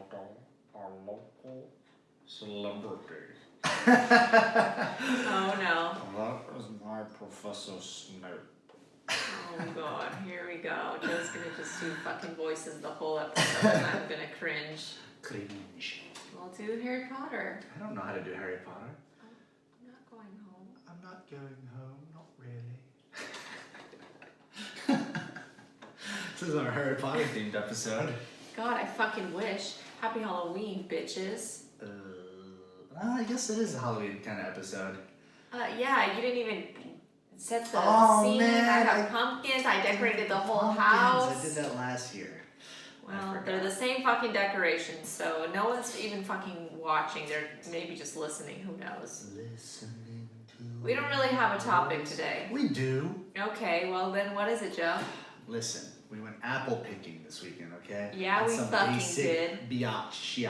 about our local celebrity. Oh no. That is my Professor Snape. Oh god, here we go. Joe's gonna just do fucking voices the whole episode and I'm gonna cringe. Cringe. We'll do Harry Potter. I don't know how to do Harry Potter. I'm not going home. I'm not going home, not really. This is our Harry Potter themed episode. God, I fucking wish. Happy Halloween, bitches. I guess it is a Halloween kind of episode. Yeah, you didn't even set the scene. Man, I got pumpkins. I decorated the whole house. I did that last year. Well, they're the same fucking decorations, so no one's even fucking watching. They're maybe just listening. Who knows? Listening to We don't really have a topic today. We do. Okay, well then what is it, Joe? Listen, we went apple picking this weekend, okay? Yeah, That's we some fucking basic did. biatch.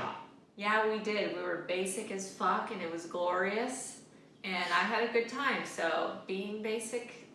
Yeah, we did. We were basic as fuck and it was glorious. And I had a good time. So being basic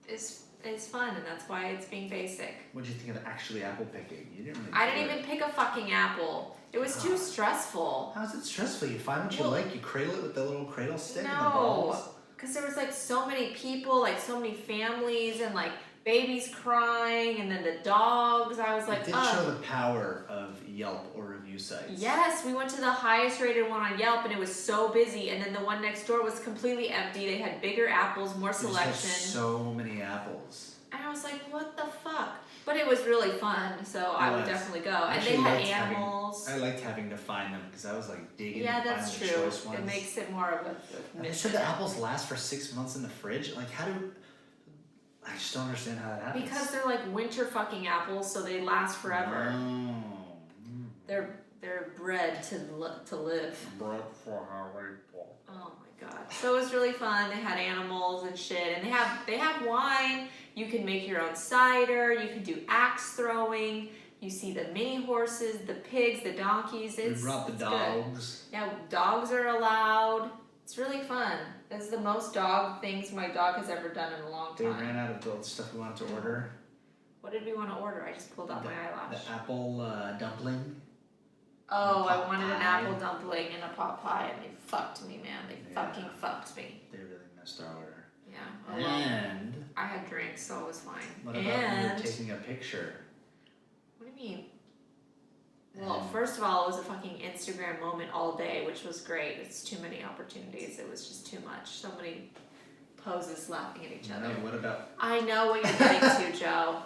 is fun and that's why it's being basic. What did you think of actually apple picking? You didn't really I didn't even pick a fucking apple. It was too stressful. How's it stressful? You find what you like, you cradle it with the little cradle stick and the No, balls? because there was like so many people, like so many families and like babies crying and then the dogs. I was like, It did show the power of Yelp or review sites. Yes, we went to the highest rated one on Yelp and it was so busy. And then the one next door was completely empty. They had bigger apples, more selection. So many apples. And I was like, what the fuck? But it was really fun, so I would definitely go. And they had animals. I liked having to find them because I was like digging. Yeah, to that's find true. The choice ones. It makes it more of a They mission. said the apples last for 6 months in the fridge. Like, how do? I just don't understand how that happens. Because they're like winter fucking apples, so they last forever. Oh. They're bred to live. Bred for Harry Potter. Oh my god! So it was really fun. They had animals and shit, and they have wine. You can make your own cider. You can do axe throwing. You see the mini horses, the pigs, the donkeys. We brought the dogs. Good. Yeah, dogs are allowed. It's really fun. This is the most dog things my dog has ever done in a long They time. ran out of the stuff we wanted to order. What did we want to order? I just pulled out my eyelash. The apple dumpling. Oh, I pot wanted an pie. apple dumpling and a pot pie, and they fucked me, man. They fucking fucked me. They really messed our order. Yeah. Oh, well, And I had drinks, so it was fine. what about you were taking a picture? What do you mean? Well, first of all, it was a fucking Instagram moment all day, which was great. It's too many opportunities. It was just too much. So many poses laughing at each other. No, what about? I know what you're getting to, Joe.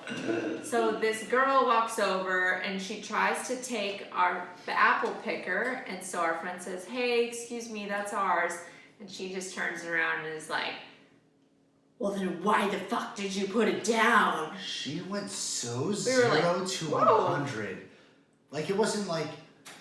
So this girl walks over and she tries to take the apple picker, and so our friend says, "Hey, excuse me, that's ours." And she just turns around and is like, "Well, then why the fuck did you put it down?" She went so We were like, 0 to whoa. 100. Like, it wasn't like,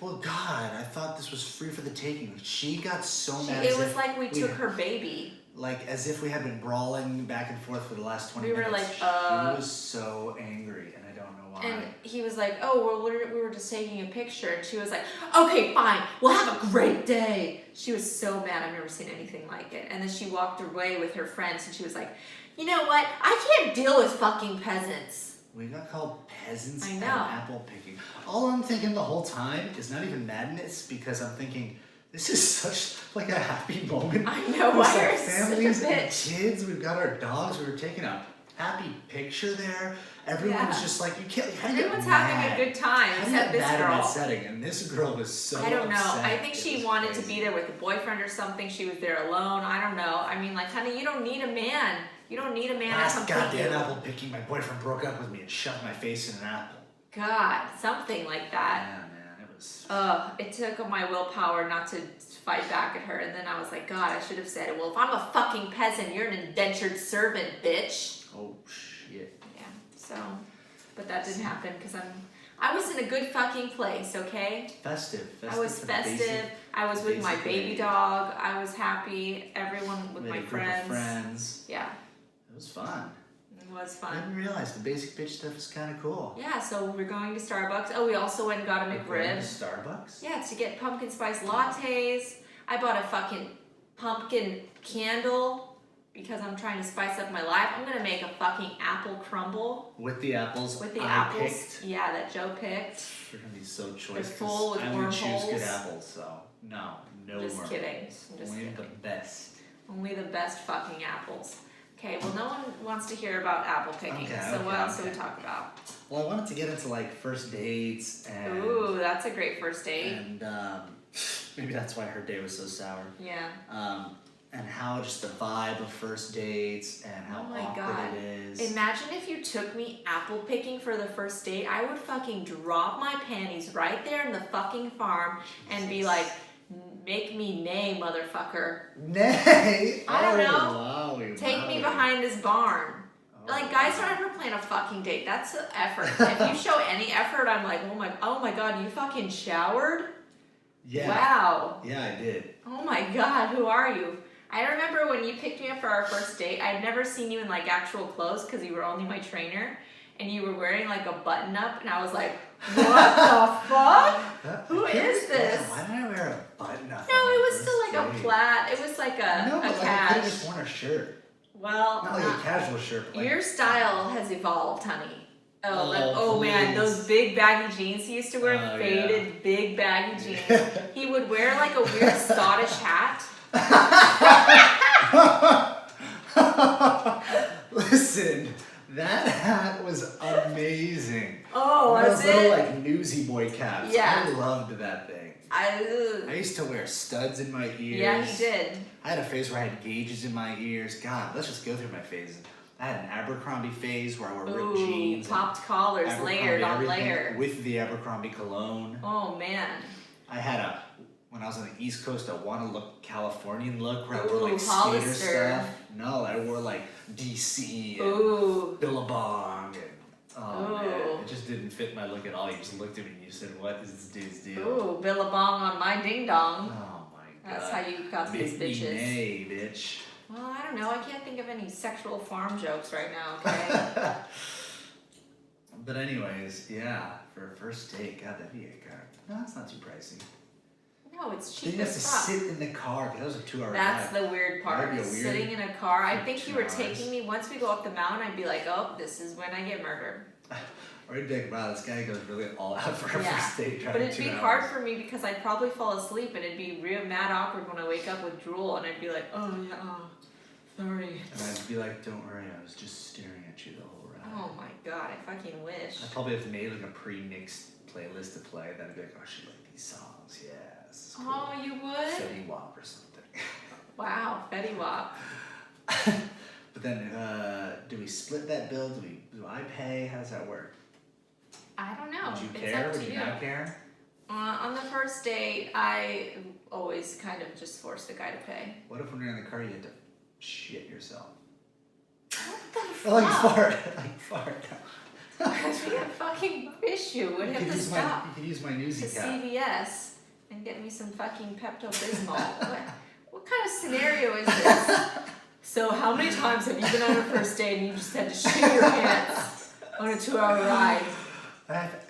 well, God, I thought this was free for the taking. She got so mad. It was like we took her baby. Like, as if we had been brawling back and forth for the last 20 We were minutes. like, She was so angry, and I don't know why. And he was like, "Oh, well, we were just taking a picture." And she was like, "Okay, fine. We'll have a great day." She was so mad. I've never seen anything like it. And then she walked away with her friends, and she was like, "You know what? I can't deal with fucking peasants." We got called peasants I and know. apple picking. All I'm thinking the whole time is not even madness, because I'm thinking, this is such like a happy moment. I know, There's why like are you such a families and bitch? kids. We've got our dogs. We were taking a happy picture there. Everyone's Yeah. just like, you can't. How do you Everyone's get mad? having a good time, How do you except get this mad in that girl. setting? And this girl was so I don't know. upset. I think It she was wanted to crazy. be there with a boyfriend or something. She was there alone. I don't know. I mean, like, honey, you don't need a man. You don't need a man to Last come pick goddamn you. apple picking, my boyfriend broke up with me and shoved my face in an apple. God, something like that. Yeah, man, it was. It took my willpower not to fight back at her, and then I was like, God, I should have said, "Well, if I'm a fucking peasant, you're an indentured servant, bitch." Oh shit. Yeah. So, but that didn't happen because I was in a good fucking place. Okay. Festive. I was for the festive. basic- I was with my basic baby lady. dog. I was happy. Everyone with We had my a group of friends. friends. Yeah, It was fun. it was I fun. didn't realize the basic bitch stuff is kind of cool. Yeah. So we're going to Starbucks. Oh, we also went and got a We're going to McRib. Starbucks? Yeah, to get pumpkin spice lattes. I bought a fucking pumpkin candle. because I'm trying to spice up my life, I'm gonna make a fucking apple crumble. With the apples With the I apples, picked. yeah, that Joe picked. They're gonna be so choice. They're full with I only choose wormholes. good apples, so no Just wormholes. kidding. Just Only kidding. the best. Only the best fucking apples. Okay, well, no one wants to hear about apple picking, so what else do we talk about? Well, I wanted to get into like first dates and. Ooh, that's a great first date. And maybe that's why her day was so sour. Yeah. And how just the vibe of first dates and how Oh my awkward God. it is. Imagine if you took me apple picking for the first date. I would fucking drop my panties right there in the fucking farm and be like, make me nay, motherfucker. Nay! I don't know. Wowie, Take me wowie. behind this barn. Oh, Like, guys don't ever plan a fucking date. That's an effort. If you show any effort, I'm like, oh my God, you fucking showered? Yeah. Wow. Yeah, I did. Oh my God, who are you? I remember when you picked me up for our first date, I'd never seen you in like actual clothes because you were only my trainer. And you were wearing like a button up, and I was like, what the fuck? Who is this? Why did I wear a button up? No, it was still like a plaid. It was like a No, but like I could have cash. just worn a shirt. Well, Not like a casual shirt. But like, your style has evolved, honey. Oh, Oh man, please. those big baggy jeans he used to wear, Oh, faded big baggy jeans. He would wear like a weird Scottish hat. Listen, that hat was amazing. Oh, One of was those little it? like newsy boy caps. Yeah. I loved that thing. I used to wear studs in my ears. Yeah, he did. I had a phase where I had gauges in my ears. God, let's just go through my phases. I had an Abercrombie phase where I wore ripped jeans. and Popped collars, Abercrombie layered on everything layer. with the Abercrombie cologne. Oh man. I had when I was on the East Coast, I want to look Californian look where I wore Ooh, like skater Hollister. stuff. No, I wore like DC and Ooh. Billabong and oh man, Ooh. it just didn't fit my look at all. You just looked at me and you said, "What is this dude's deal?" Ooh, Billabong on my ding dong. Oh my god. That's how you got these Make me bitches. nay, bitch. Well, I don't know. I can't think of any sexual farm jokes right now, okay? But anyways, yeah, for a first date, God, that'd be a car. No, that's not too pricey. No, it's Then cheap you have to as fuck. sit in the car because that was a 2-hour That's drive. the weird part. That'd be a weird Sitting in a car. I for think you 2 were hours. taking me, once we go up the mountain, I'd be like, oh, this is when I get murdered. Or you'd be like, wow, this guy goes really all out for a Yeah. first date But driving it'd 2 be hours. hard for me because I'd probably fall asleep and it'd be real mad awkward when I wake up with drool and I'd be like, oh yeah, oh, sorry. And I'd be like, don't worry, I was just staring at you the whole ride. Oh my god, I fucking wish. I'd probably have made like a pre-mixed playlist to play. Then I'd be like, oh, she like these songs, yeah, this is cool. Oh, you would? Fetty Wap or something. Wow, Fetty Wap. But then, do we split that bill? Do I pay? How does that work? I don't know. Would you It's care? up to Would you not care? On the first date, I always kind of just force the guy to pay. What if when you're in the car you had to shit yourself? What the Or like fuck? fart. That'd be a fucking issue. We'd have to stop You could use my to newsy cap. CVS and get me some fucking Pepto-Bismol. What kind of scenario is this? So how many times have you been on a first date and you just had to shit your pants on a 2-hour ride?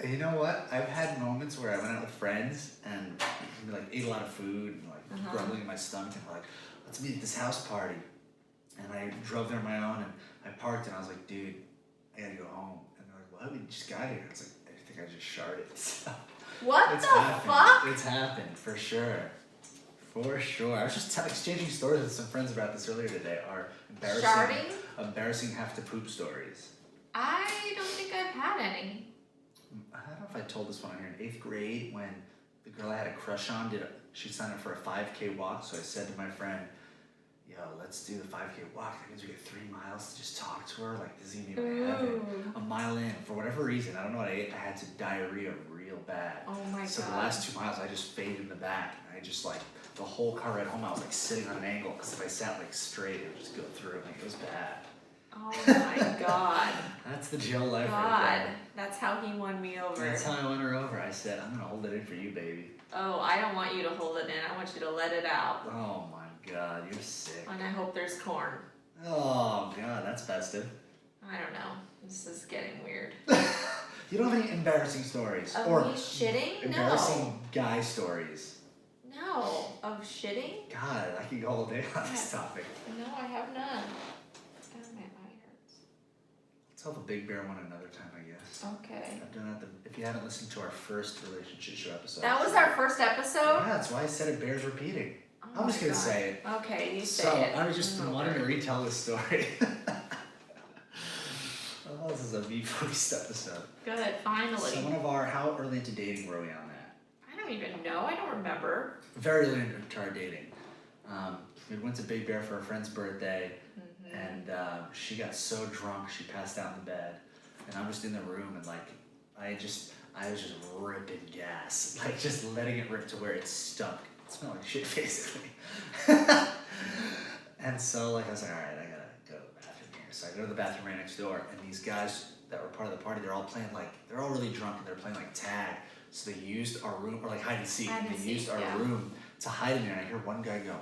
You know what? I've had moments where I went out with friends and we like ate a lot of food and like grumbling in my stomach and like, let's meet at this house party. And I drove there on my own and I parked and I was like, dude, I gotta go home. And they're like, what? We just got here. I was like, I think I just sharted. So, What it's the happened. fuck? It's happened for sure. For sure. I was just exchanging stories with some friends about this earlier today. Our embarrassing have to poop stories. I don't think I've had any. I don't know if I told this one here in 8th grade when the girl I had a crush on she signed up for a 5K walk. So I said to my friend, yo, let's do the 5K walk. That means we get 3 miles to just talk to her. Like, this is gonna be my heaven. A mile in, for whatever reason, I don't know what I ate. I had to diarrhea real bad. Oh my god. So the last 2 miles, I just faded in the back. And I just like, the whole car ride home, I was like sitting on an angle. Because if I sat like straight, it would just go through. Like, it was bad. Oh my god. That's the jail life God, right there. that's how he won me over. That's how I won her over. I said, I'm gonna hold it in for you, baby. Oh, I don't want you to hold it in. I want you to let it out. Oh my god, you're sick. And I hope there's corn. Oh god, that's festive. I don't know. This is getting weird. You don't have any embarrassing stories? Of or me shitting? embarrassing No. guy stories? No, No. Of shitting? God, I could go all day on this topic. No, I have none. Oh, my eye hurts. Let's tell the Big Bear one another time, I guess. Okay. I've done that. If you haven't listened to our first relationship show episode. That was our first episode? Yeah, that's why I said it bears repeating. Oh I'm just my gonna God. say it. Okay, you say So, it. I was just wanting to retell this story. Oh, this is a me-focused episode. Good, finally. So one of our, how early into dating were we on that? I don't even know. I don't remember. Very early into our dating. We went to Big Bear for a friend's birthday, and she got so drunk she passed out in the bed, and I'm just in the room, and like I was just ripping gas, like just letting it rip to where it stunk. It smelled like shit basically. And so like I was like, all right, I gotta go to the bathroom here. So I go to the bathroom right next door, and these guys that were part of the party, they're all playing like, they're all really drunk, and they're playing like tag. So they used our room, or like hide and seek, and they used our room to hide in there. And I hear one guy go,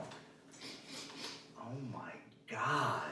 oh my God.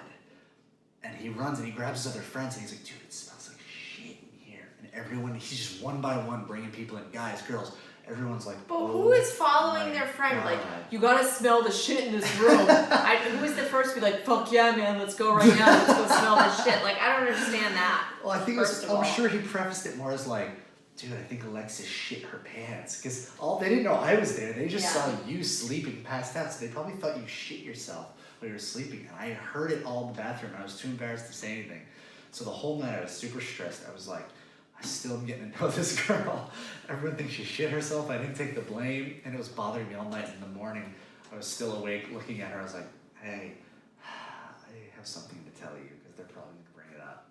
And he runs and he grabs his other friends and he's like, dude, it smells like shit in here. And everyone, he's just one by one bringing people in, guys, girls. Everyone's like, but who is following their friend? God. Like, you gotta smell the shit in this room. Who is the first to be like, fuck yeah, man, let's go right now. Let's go smell this shit. Like, I don't understand that. Well, I think I'm sure he prefaced it more as like, dude, I think Alexis shit her pants. Because they didn't know I was there. They just saw you sleeping passed out. So they probably thought you shit yourself while you were sleeping. And I heard it all in the bathroom. And I was too embarrassed to say anything. So the whole night I was super stressed. I was like, I still am getting to know this girl. Everyone thinks she shit herself. I didn't take the blame. And it was bothering me all night. In the morning, I was still awake looking at her. I was like, hey, I have something to tell you. Because they're probably going to bring it up.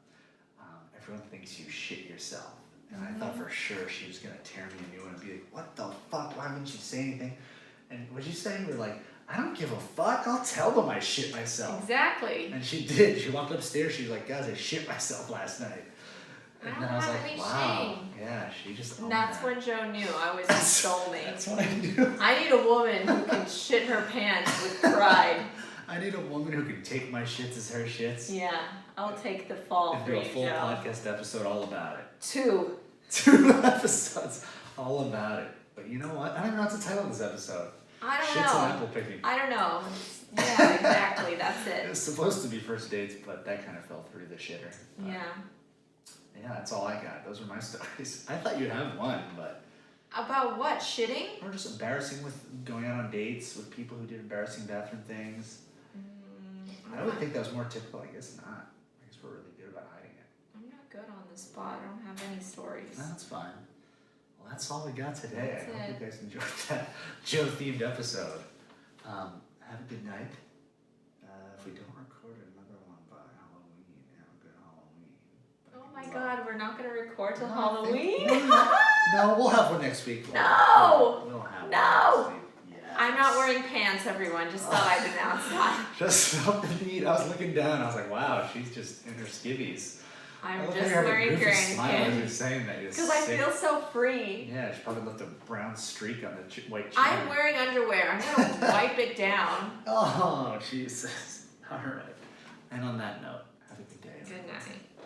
Everyone thinks you shit yourself. And I thought for sure she was going to tear me a new one and be like, what the fuck? Why wouldn't you say anything? And what'd you say? You were like, I don't give a fuck. I'll tell them I shit myself. Exactly. And she did. She walked upstairs. She was like, guys, I shit myself last night. And then I was like, wow. Shame. Yeah, she just And that's when Joe knew I was his soulmate. That's what I do. I need a woman who can shit her pants with pride. I need a woman who can take my shits as her shits. Yeah, I'll take the fall And for do you, a full Joe. podcast episode all about it. 2. 2 episodes all about it. But you know what? I don't even know what to title this episode. I don't Shits know. and apple picking. I don't know. Yeah, exactly. That's It it. was supposed to be first dates, but that kind of fell through the shitter. But Yeah. yeah, that's all I got. Those were my stories. I thought you'd have one, but About what? Shitting? or just embarrassing with going out on dates with people who did embarrassing bathroom things. I would think that was more typical. I guess not. I guess we're really good about hiding it. I'm not good on the spot. I don't have any stories. No, that's fine. Well, that's all we got today. That's I hope it. you guys enjoyed that Joe-themed episode. Have a good night. If we don't record another one by Halloween, have a good Halloween. Oh my God, we're not gonna record till No, Halloween? No, we'll have one next week. No! We'll have No! one next week. Yes. I'm not wearing pants, everyone. Just thought I'd announce that. Just something neat. I was looking down. I was like, wow, she's just in her skivvies. I'm I love just how you have a wearing goofy smile as grand you're saying that. because I feel so free. Yeah, she probably left a brown streak on the white chair. I'm wearing underwear. I'm gonna wipe it down. Oh, Jesus. All right. And on that note, have a good day. Good night.